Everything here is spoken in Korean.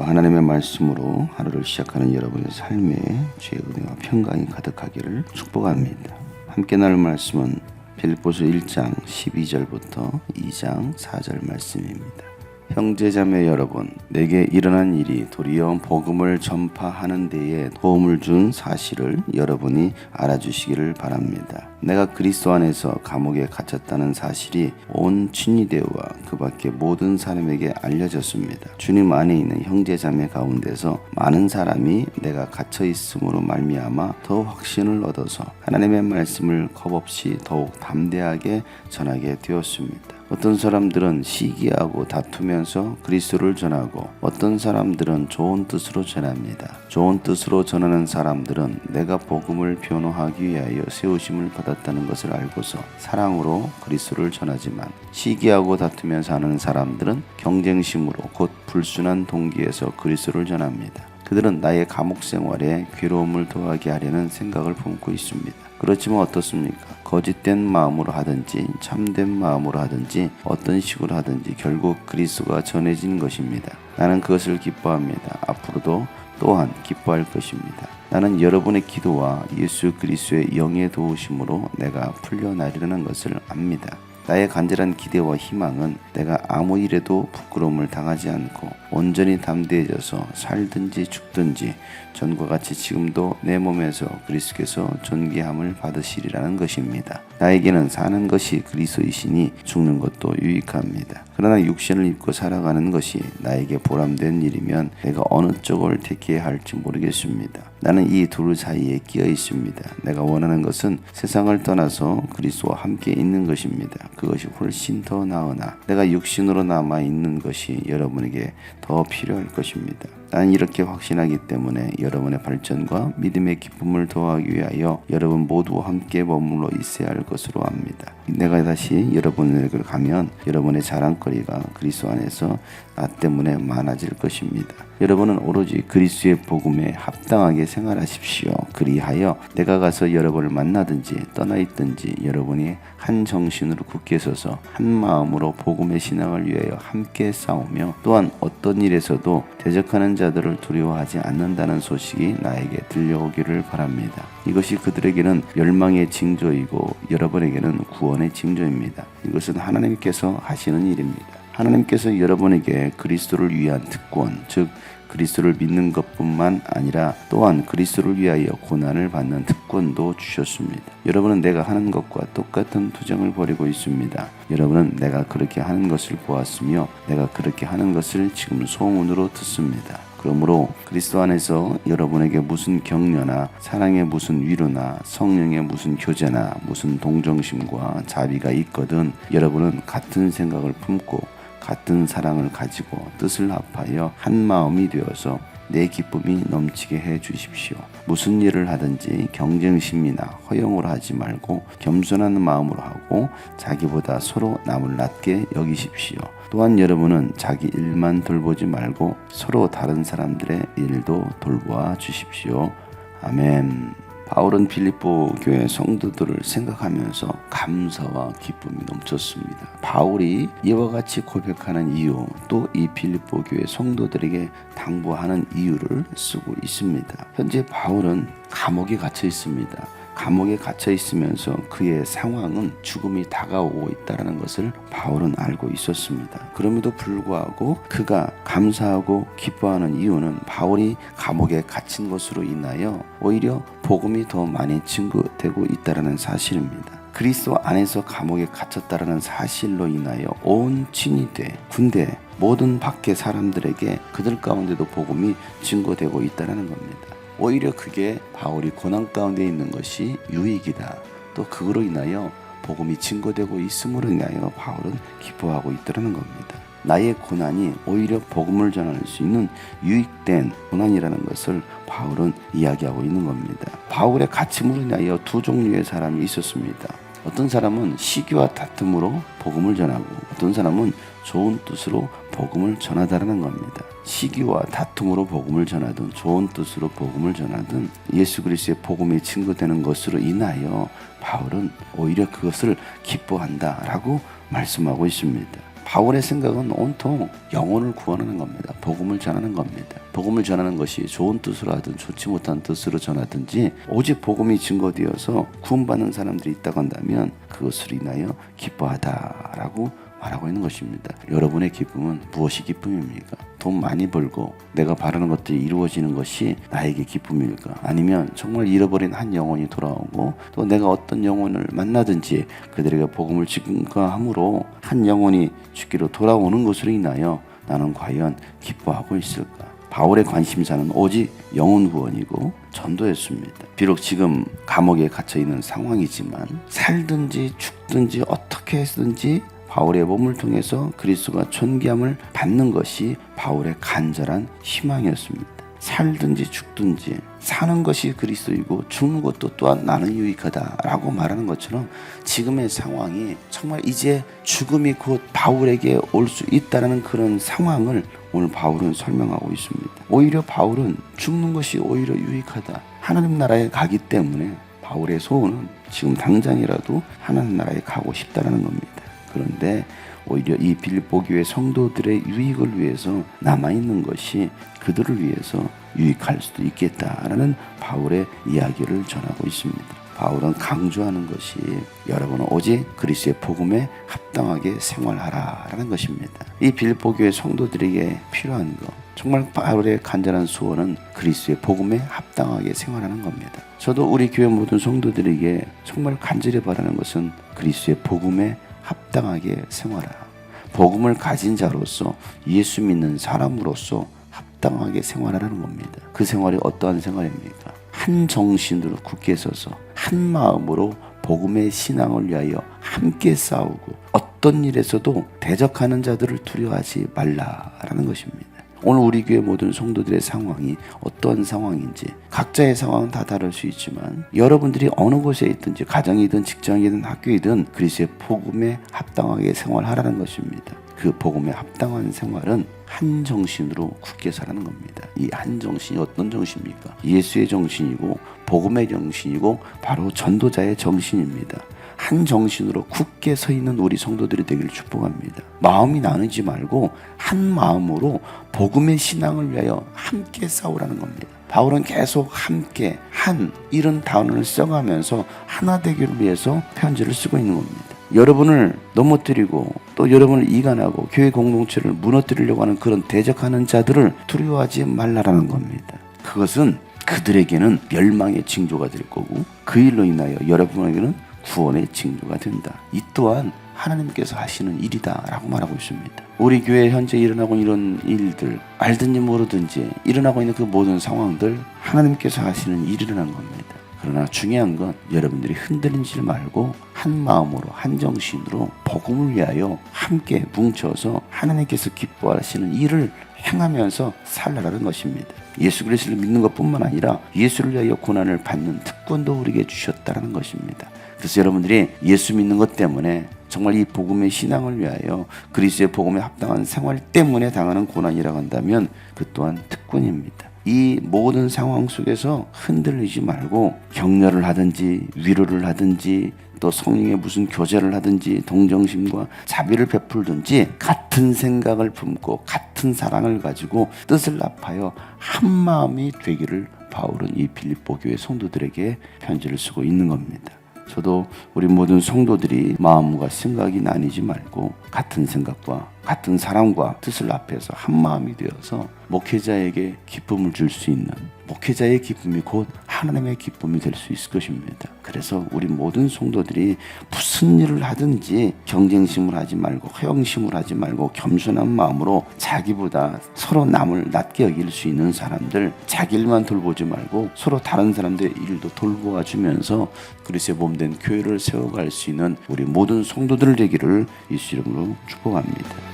하나님의 말씀으로 하루를 시작하는 여러분의 삶에 주의 은혜와 평강이 가득하기를 축복합니다. 함께 나눌 말씀은 빌립보서 1장 12절부터 2장 4절 말씀입니다. 형제자매 여러분, 내게 일어난 일이 도리어 복음을 전파하는 데에 도움을 준 사실을 여러분이 알아주시기를 바랍니다. 내가 그리스도 안에서 감옥에 갇혔다는 사실이 온 친위대와 그 밖의 모든 사람에게 알려졌습니다. 주님 안에 있는 형제자매 가운데서 많은 사람이 내가 갇혀 있음으로 말미암아 더 확신을 얻어서 하나님의 말씀을 겁없이 더욱 담대하게 전하게 되었습니다. 어떤 사람들은 시기하고 다투면서 그리스도를 전하고 어떤 사람들은 좋은 뜻으로 전합니다. 좋은 뜻으로 전하는 사람들은 내가 복음을 변호하기 위하여 세우심을 받았다는 것을 알고서 사랑으로 그리스도를 전하지만 시기하고 다투면서 하는 사람들은 경쟁심으로 곧 불순한 동기에서 그리스도를 전합니다. 그들은 나의 감옥 생활에 괴로움을 더하게 하려는 생각을 품고 있습니다. 그렇지만 어떻습니까? 거짓된 마음으로 하든지 참된 마음으로 하든지 어떤 식으로 하든지 결국 그리스도가 전해진 것입니다. 나는 그것을 기뻐합니다. 앞으로도 또한 기뻐할 것입니다. 나는 여러분의 기도와 예수 그리스도의 영의 도우심으로 내가 풀려나리라는 것을 압니다. 나의 간절한 기대와 희망은 내가 아무 일에도 부끄러움을 당하지 않고 온전히 담대해져서 살든지 죽든지 전과 같이 지금도 내 몸에서 그리스도께서 존귀함을 받으시리라는 것입니다. 나에게는 사는 것이 그리스도이시니 죽는 것도 유익합니다. 그러나 육신을 입고 살아가는 것이 나에게 보람된 일이면 내가 어느 쪽을 택해야 할지 모르겠습니다. 나는 이 둘 사이에 끼어 있습니다. 내가 원하는 것은 세상을 떠나서 그리스도와 함께 있는 것입니다. 그것이 훨씬 더 나으나 내가 육신으로 남아 있는 것이 여러분에게 더 필요할 것입니다. 난 이렇게 확신하기 때문에 여러분의 발전과 믿음의 기쁨을 더하기 위하여 여러분 모두와 함께 머물러 있어야 할 것으로 압니다. 내가 다시 여러분에게 가면 여러분의 자랑거리가 그리스도 안에서 나 때문에 많아질 것입니다. 여러분은 오로지 그리스도의 복음에 합당하게 생활하십시오. 그리하여 내가 가서 여러분을 만나든지 떠나 있든지 여러분이 한 정신으로 굳게 서서 한 마음으로 복음의 신앙을 위하여 함께 싸우며 또한 어떤 일에서도 대적하는 자들을 두려워하지 않는다는 소식이 나에게 들려오기를 바랍니다. 이것이 그들에게는 멸망의 징조이고 여러분에게는 구원의 징조입니다. 이것은 하나님께서 하시는 일입니다. 하나님께서 여러분에게 그리스도를 위한 특권, 즉 그리스도를 믿는 것뿐만 아니라 또한 그리스도를 위하여 고난을 받는 특권도 주셨습니다. 여러분은 내가 하는 것과 똑같은 투정을 벌이고 있습니다. 여러분은 내가 그렇게 하는 것을 보았으며 내가 그렇게 하는 것을 지금 소문으로 듣습니다. 그러므로 그리스도 안에서 여러분에게 무슨 격려나 사랑의 무슨 위로나 성령의 무슨 교제나 무슨 동정심과 자비가 있거든 여러분은 같은 생각을 품고 같은 사랑을 가지고 뜻을 합하여 한 마음이 되어서 내 기쁨이 넘치게 해 주십시오. 무슨 일을 하든지 경쟁심이나 허영으로 하지 말고 겸손한 마음으로 하고 자기보다 서로 남을 낮게 여기십시오. 또한 여러분은 자기 일만 돌보지 말고 서로 다른 사람들의 일도 돌보아 주십시오. 아멘. 바울은 빌립보 교회 성도들을 생각하면서 감사와 기쁨이 넘쳤습니다. 바울이 이와 같이 고백하는 이유, 또 이 빌립보 교회 성도들에게 당부하는 이유를 쓰고 있습니다. 현재 바울은 감옥에 갇혀 있습니다. 감옥에 갇혀 있으면서 그의 상황은 죽음이 다가오고 있다는 것을 바울은 알고 있었습니다. 그럼에도 불구하고 그가 감사하고 기뻐하는 이유는 바울이 감옥에 갇힌 것으로 인하여 오히려 복음이 더 많이 증거되고 있다는 사실입니다. 그리스도 안에서 감옥에 갇혔다는 사실로 인하여 온 친위대, 군대, 모든 밖의 사람들에게 그들 가운데도 복음이 증거되고 있다는 겁니다. 오히려 그게 바울이 고난 가운데 있는 것이 유익이다. 또 그로 인하여 복음이 증거되고 있음으로 인하여 바울은 기뻐하고 있다는 겁니다. 나의 고난이 오히려 복음을 전할 수 있는 유익된 고난이라는 것을 바울은 이야기하고 있는 겁니다. 바울의 갇힘으로 인하여 두 종류의 사람이 있었습니다. 어떤 사람은 시기와 다툼으로 복음을 전하고 어떤 사람은 좋은 뜻으로 복음을 전하다라는 겁니다. 시기와 다툼으로 복음을 전하든 좋은 뜻으로 복음을 전하든 예수 그리스도의 복음이 증거되는 것으로 인하여 바울은 오히려 그것을 기뻐한다라고 말씀하고 있습니다. 바울의 생각은 온통 영혼을 구원하는 겁니다. 복음을 전하는 겁니다. 복음을 전하는 것이 좋은 뜻으로 하든 좋지 못한 뜻으로 전하든지 오직 복음이 증거되어서 구원받는 사람들이 있다고 한다면 그것을 인하여 기뻐하다라고 말하고 있는 것입니다. 여러분의 기쁨은 무엇이 기쁨입니까? 돈 많이 벌고 내가 바라는 것들이 이루어지는 것이 나에게 기쁨일까? 아니면 정말 잃어버린 한 영혼이 돌아오고 또 내가 어떤 영혼을 만나든지 그들에게 복음을 증거함으로 한 영혼이 죽기로 돌아오는 것으로 인하여 나는 과연 기뻐하고 있을까? 바울의 관심사는 오직 영혼 구원이고 전도였습니다. 비록 지금 감옥에 갇혀 있는 상황이지만 살든지 죽든지 어떻게 했든지 바울의 몸을 통해서 그리스도가 존귀함을 받는 것이 바울의 간절한 희망이었습니다. 살든지 죽든지 사는 것이 그리스도이고 죽는 것도 또한 나는 유익하다라고 말하는 것처럼 지금의 상황이 정말 이제 죽음이 곧 바울에게 올 수 있다는 그런 상황을 오늘 바울은 설명하고 있습니다. 오히려 바울은 죽는 것이 오히려 유익하다. 하나님 나라에 가기 때문에 바울의 소원은 지금 당장이라도 하나님 나라에 가고 싶다는 겁니다. 그런데 오히려 이 빌립보 교회 성도들의 유익을 위해서 남아있는 것이 그들을 위해서 유익할 수도 있겠다라는 바울의 이야기를 전하고 있습니다. 바울은 강조하는 것이 여러분은 오직 그리스도의 복음에 합당하게 생활하라라는 것입니다. 이 빌립보 교회 성도들에게 필요한 것, 정말 바울의 간절한 소원은 그리스도의 복음에 합당하게 생활하는 겁니다. 저도 우리 교회 모든 성도들에게 정말 간절히 바라는 것은 그리스도의 복음에 합당하게 생활하라. 복음을 가진 자로서 예수 믿는 사람으로서 합당하게 생활하라는 겁니다. 그 생활이 어떠한 생활입니까? 한 정신으로 굳게 서서 한 마음으로 복음의 신앙을 위하여 함께 싸우고 어떤 일에서도 대적하는 자들을 두려워하지 말라라는 것입니다. 오늘 우리 교회 모든 성도들의 상황이 어떤 상황인지 각자의 상황은 다 다를 수 있지만 여러분들이 어느 곳에 있든지 가정이든 직장이든 학교이든 그리스도의 복음에 합당하게 생활하라는 것입니다. 그 복음에 합당한 생활은 한 정신으로 굳게 살라는 겁니다. 이 한 정신이 어떤 정신입니까? 예수의 정신이고 복음의 정신이고 바로 전도자의 정신입니다. 한 정신으로 굳게 서 있는 우리 성도들이 되기를 축복합니다. 마음이 나누지 말고 한 마음으로 복음의 신앙을 위하여 함께 싸우라는 겁니다. 바울은 계속 함께 이런 단어를 써가면서 하나 되기를 위해서 편지를 쓰고 있는 겁니다. 여러분을 넘어뜨리고 또 여러분을 이간하고 교회 공동체를 무너뜨리려고 하는 그런 대적하는 자들을 두려워하지 말라라는 겁니다. 그것은 그들에게는 멸망의 징조가 될 거고 그 일로 인하여 여러분에게는 구원의 징조가 된다. 이 또한 하나님께서 하시는 일이다 라고 말하고 있습니다. 우리 교회에 현재 일어나고 있는 이런 일들 알든지 모르든지 일어나고 있는 그 모든 상황들 하나님께서 하시는 일이라는 겁니다. 그러나 중요한 건 여러분들이 흔들리지 말고 한 마음으로 한 정신으로 복음을 위하여 함께 뭉쳐서 하나님께서 기뻐하시는 일을 행하면서 살라라는 것입니다. 예수 그리스도를 믿는 것뿐만 아니라 예수를 위하여 고난을 받는 특권도 우리에게 주셨다는 것입니다. 그래서 여러분들이 예수 믿는 것 때문에 정말 이 복음의 신앙을 위하여 그리스도의 복음에 합당한 생활 때문에 당하는 고난이라고 한다면 그 또한 특권입니다. 이 모든 상황 속에서 흔들리지 말고 격려를 하든지 위로를 하든지 또 성령의 무슨 교제를 하든지 동정심과 자비를 베풀든지 같은 생각을 품고 같은 사랑을 가지고 뜻을 합하여 한 마음이 되기를 바울은 이 빌립보 교회 성도들에게 편지를 쓰고 있는 겁니다. 저도 우리 모든 성도들이 마음과 생각이 나뉘지 말고 같은 생각과 같은 사랑과 뜻을 합해서 한 마음이 되어서 목회자에게 기쁨을 줄 수 있는 목회자의 기쁨이 곧 하나님의 기쁨이 될 수 있을 것입니다. 그래서 우리 모든 성도들이 무슨 일을 하든지 경쟁심을 하지 말고 허영심을 하지 말고 겸손한 마음으로 자기보다 서로 남을 낮게 여길 수 있는 사람들 자기 일만 돌보지 말고 서로 다른 사람들의 일도 돌보아 주면서 그리스도의 몸된 교회를 세워갈 수 있는 우리 모든 성도들 되기를 예수 이름으로 축복합니다.